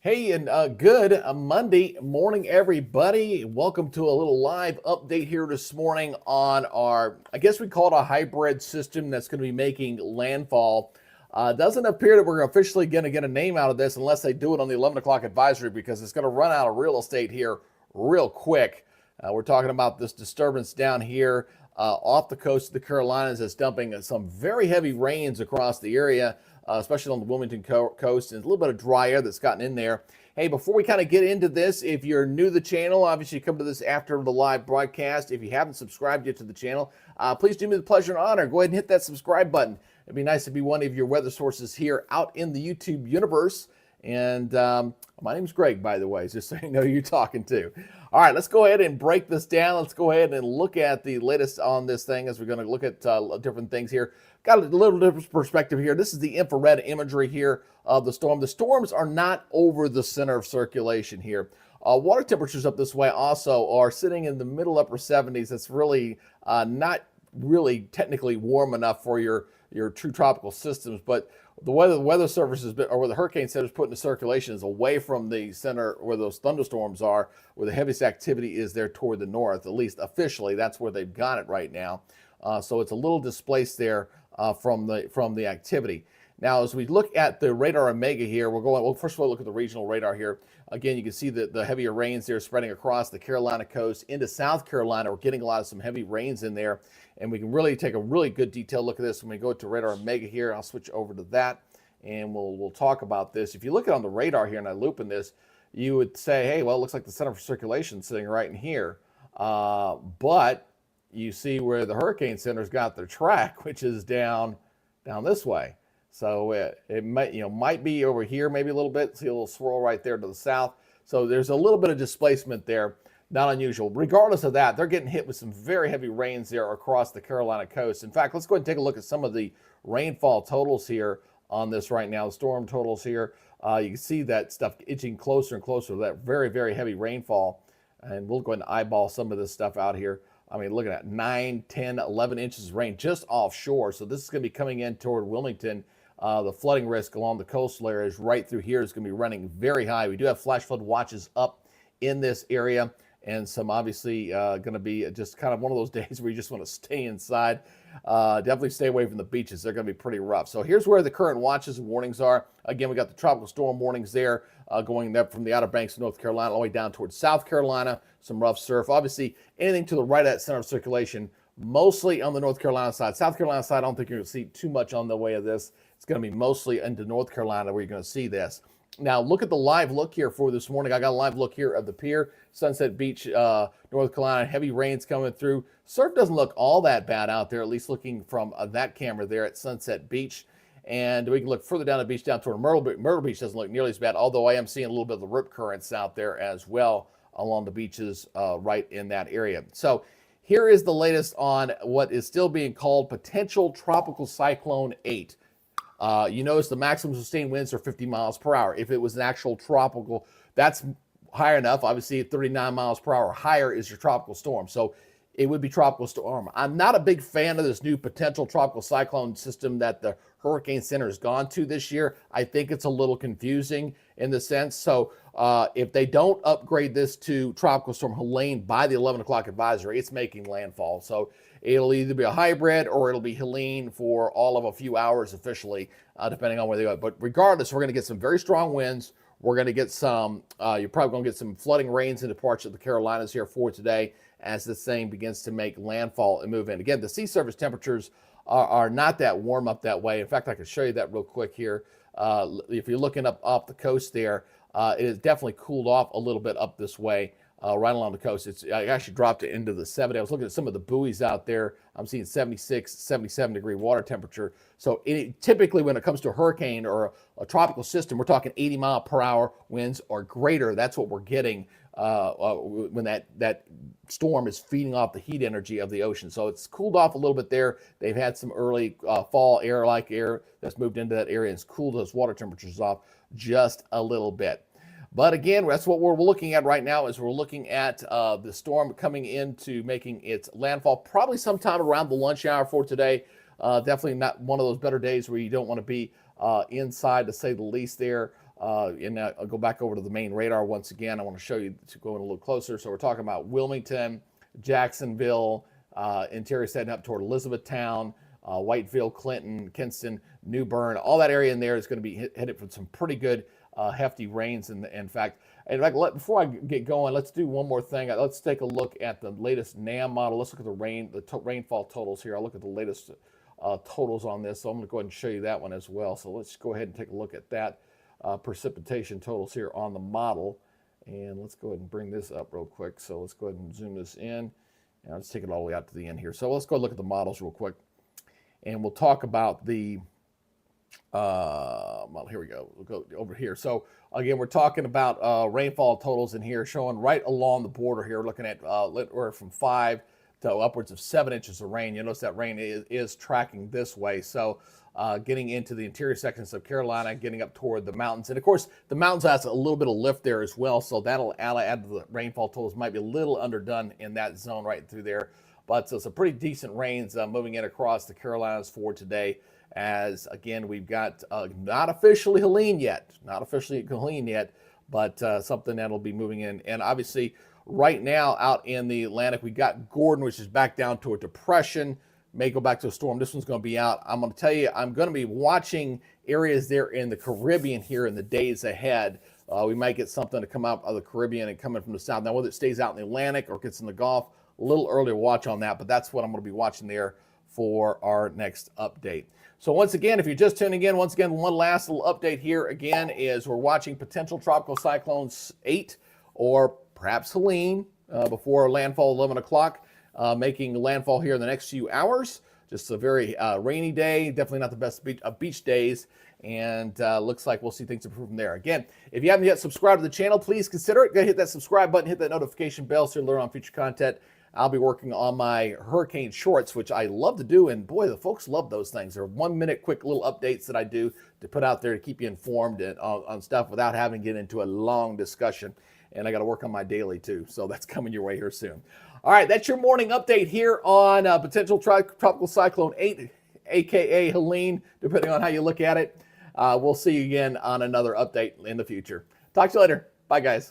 Hey, and good Monday morning, everybody. Welcome to a little live update here this morning on our, I guess we call it a hybrid system that's going to be making landfall. Doesn't appear that we're officially going to get a name out of this unless they do it on the 11 o'clock advisory, because it's going to run out of real estate here real quick. We're talking about this disturbance down here off the coast of the Carolinas that's dumping some very heavy rains across the area. Especially on the Wilmington coast, and a little bit of dry air that's gotten in there. Hey, before we kind of get into this, if you're new to the channel, obviously you come to this after the live broadcast. If you haven't subscribed yet to the channel, please do me the pleasure and honor. Go ahead and hit that subscribe button. It'd be nice to be one of your weather sources here out in the YouTube universe. And my name's Greg, by the way, just so you know who you're talking to. All right, let's go ahead and break this down. Let's go ahead and look at the latest on this thing as we're going to look at different things here. Got a little different perspective here. This is the infrared imagery here of the storm. The storms are not over the center of circulation here. Water temperatures up this way also are sitting in the middle upper 70s. That's really not really technically warm enough for your true tropical systems, but the weather service has been, or where the hurricane center is put into circulation, is away from the center where those thunderstorms are, where the heaviest activity is there toward the north. At least officially, that's where they've got it right now. So it's a little displaced there from the activity. Now, as we look at the radar omega here, well, first of all, look at the regional radar here. Again, you can see the heavier rains there spreading across the Carolina coast into South Carolina. We're getting a lot of some heavy rains in there, and we can really take a really good detailed look at this when we go to radar omega here. I'll switch over to that, and we'll talk about this. If you look at on the radar here, and I loop in this, you would say, hey, well, it looks like the center for circulation is sitting right in here, but you see where the hurricane center's got their track, which is down this way. So it might be over here, maybe a little bit. See a little swirl right there to the south. So there's a little bit of displacement there, not unusual. Regardless of that, they're getting hit with some very heavy rains there across the Carolina coast. In fact, let's go ahead and take a look at some of the rainfall totals here on this right now, the storm totals here. You can see that stuff inching closer and closer to that very, very heavy rainfall. And we'll go ahead and eyeball some of this stuff out here. I mean, looking at 9, 10, 11 inches of rain just offshore. So this is going to be coming in toward Wilmington. The flooding risk along the coastal areas right through here is going to be running very high. We do have flash flood watches up in this area, and some obviously going to be just kind of one of those days where you just want to stay inside. Definitely stay away from the beaches. They're going to be pretty rough. So here's where the current watches and warnings are. Again, we got the tropical storm warnings there going up from the Outer Banks of North Carolina all the way down towards South Carolina. Some rough surf. Obviously, anything to the right of that center of circulation, mostly on the North Carolina side. South Carolina side, I don't think you're going to see too much on the way of this. It's going to be mostly into North Carolina where you're going to see this. Now, look at the live look here for this morning. I got a live look here of the pier, Sunset Beach, North Carolina. Heavy rains coming through. Surf doesn't look all that bad out there, at least looking from that camera there at Sunset Beach. And we can look further down the beach, down toward Myrtle Beach. Doesn't look nearly as bad, although I am seeing a little bit of the rip currents out there as well along the beaches right in that area. So here is the latest on what is still being called potential Tropical Cyclone 8. You notice the maximum sustained winds are 50 miles per hour. If it was an actual tropical, that's high enough. Obviously, at 39 miles per hour higher is your tropical storm. So it would be tropical storm. I'm not a big fan of this new potential tropical cyclone system that the Hurricane Center has gone to this year. I think it's a little confusing in the sense. So if they don't upgrade this to Tropical Storm Helene by the 11 o'clock advisory, it's making landfall. So it'll either be a hybrid or it'll be Helene for all of a few hours officially, depending on where they go. But regardless, we're going to get some very strong winds. We're going to get some, you're probably going to get some flooding rains into parts of the Carolinas here for today as this thing begins to make landfall and move in. Again, the sea surface temperatures are not that warm up that way. In fact, I can show you that real quick here. If you're looking up off the coast there, it has definitely cooled off a little bit up this way, right along the coast. I actually dropped it into the 70s. I was looking at some of the buoys out there. I'm seeing 76, 77 degree water temperature. So typically when it comes to a hurricane or a tropical system, we're talking 80 mile per hour winds or greater. That's what we're getting when that storm is feeding off the heat energy of the ocean. So it's cooled off a little bit there. They've had some early fall air-like air that's moved into that area and it's cooled those water temperatures off just a little bit. But again, that's what we're looking at right now. Is we're looking at the storm coming into making its landfall probably sometime around the lunch hour for today. Definitely not one of those better days where you don't want to be inside, to say the least there. And I'll go back over to the main radar once again. I want to show you to go in a little closer. So we're talking about Wilmington, Jacksonville, interior setting up toward Elizabethtown, Whiteville, Clinton, Kinston, New Bern. All that area in there is going to be headed for some pretty good hefty rains. In fact, before I get going, let's do one more thing. Let's take a look at the latest NAM model. Let's look at the rainfall totals here. I'll look at the latest totals on this. So I'm going to go ahead and show you that one as well. So let's go ahead and take a look at that precipitation totals here on the model. And let's go ahead and bring this up real quick. So let's go ahead and zoom this in. And let's take it all the way out to the end here. So let's go look at the models real quick. And we'll talk about the well, here we go. We'll go over here. So again, we're talking about rainfall totals in here, showing right along the border here. We're looking at we're from 5 to upwards of 7 inches of rain. You notice that rain is tracking this way. So getting into the interior sections of Carolina, getting up toward the mountains. And of course, the mountains has a little bit of lift there as well. So that'll add to the rainfall totals. Might be a little underdone in that zone right through there. But so some pretty decent rains moving in across the Carolinas for today. As again, we've got not officially Helene yet, but something that'll be moving in. And obviously, right now out in the Atlantic, we got Gordon, which is back down to a depression, may go back to a storm. This one's going to be out. I'm going to tell you, I'm going to be watching areas there in the Caribbean here in the days ahead. We might get something to come out of the Caribbean and coming from the south. Now, whether it stays out in the Atlantic or gets in the Gulf, a little early to watch on that, but that's what I'm going to be watching there for our next update. So once again, if you're just tuning in, once again, one last little update here again is we're watching potential Tropical Cyclone 8 or perhaps Helene before landfall 11 o'clock, making landfall here in the next few hours. Just a very rainy day, definitely not the best beach days, and looks like we'll see things improve from there. Again, if you haven't yet subscribed to the channel, please consider it. Go hit that subscribe button, hit that notification bell so you learn on future content. I'll be working on my hurricane shorts, which I love to do, and boy, the folks love those things. They're 1 minute quick little updates that I do to put out there to keep you informed on stuff without having to get into a long discussion. And I got to work on my daily too, so that's coming your way here soon. All right, that's your morning update here on potential Tropical Cyclone 8, aka Helene, depending on how you look at it. We'll see you again on another update in the future. Talk to you later. Bye, guys.